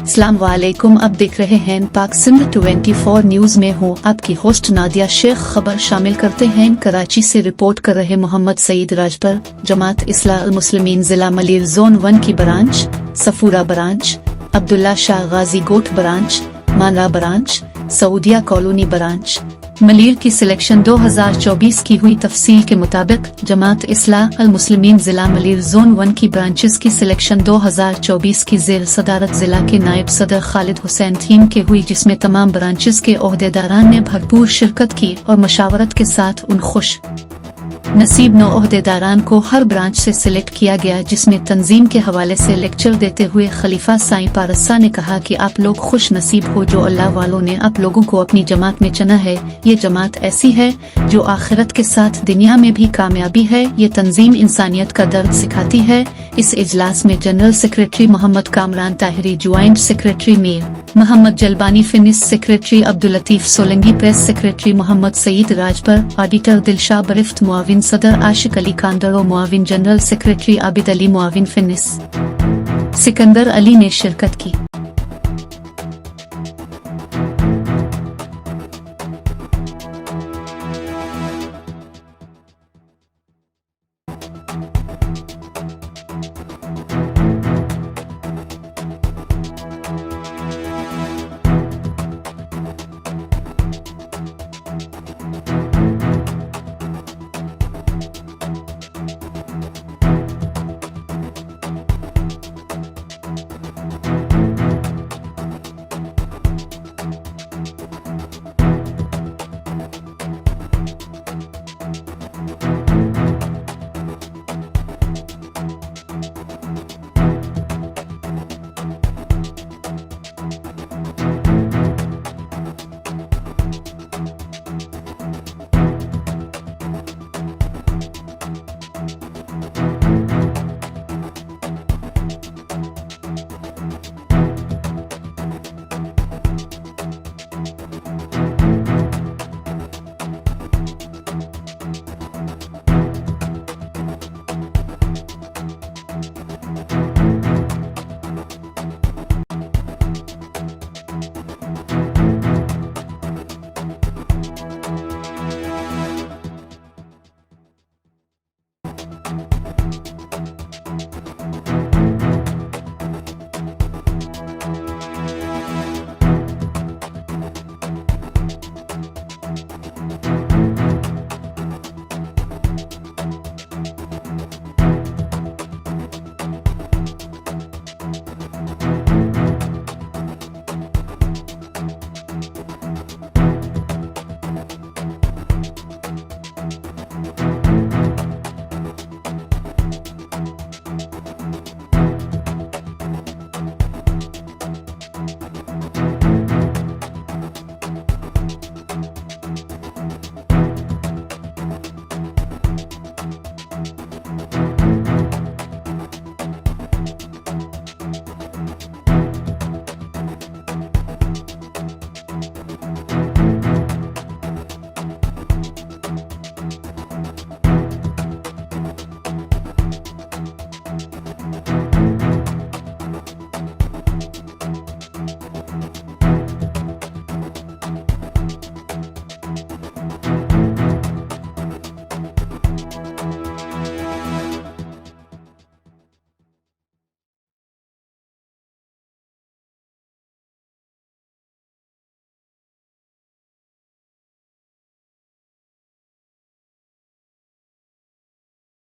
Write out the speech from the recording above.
अस्सलाम वालेकुम। अब देख रहे हैं पाक सिंध 24 न्यूज में हूँ आपकी होस्ट नादिया शेख। खबर शामिल करते हैं। कराची से रिपोर्ट कर रहे मोहम्मद सईद राजपर। जमात इस्लाह अल मुस्लिमीन जिला मलिर जोन 1 की ब्रांच, सफूरा ब्रांच, अब्दुल्ला शाह गाजी गोट ब्रांच, मानरा ब्रांच, सऊदिया कॉलोनी ब्रांच, मलिर की सिलेक्शन 2024 की हुई। तफसील के मुताबिक जमात इस्लाह अल मुस्लिमीन जिला मलिर जोन 1 की ब्रांचेस की सिलेक्शन 2024 की जेर सदारत जिला के नायब सदर खालिद हुसैन थीम के हुई, जिसमें तमाम ब्रांचेस के ओहदेदारान ने भरपूर शिरकत की और मशावरत के साथ उन खुश नसीब 9 ओहदेदारान को हर ब्रांच से सिलेक्ट किया गया, जिसमें तंजीम के हवाले से लेक्चर देते हुए खलीफा साईं पारसा ने कहा कि आप लोग खुश नसीब हो जो अल्लाह वालों ने आप लोगों को अपनी जमात में चुना है। ये जमात ऐसी है जो आखिरत के साथ दुनिया में भी कामयाबी है। ये तंजीम इंसानियत का दर्द सिखाती है। इस इजलास में जनरल सेक्रेटरी मोहम्मद कामरान ताहिरी, ज्वाइंट सेक्रेटरी मीर मोहम्मद जलबानी, फिनिस सेक्रेटरी अब्दुल लतीफ सोलंगी, प्रेस सेक्रेटरी मोहम्मद सईद राजपर, ऑडिटर दिलशाह बरिफ्त, मुआविन सदर आशिक अली कांदरो, मुआविन जनरल सेक्रेटरी आबिद अली, मुआविन फिनिस सिकंदर अली ने शिरकत की।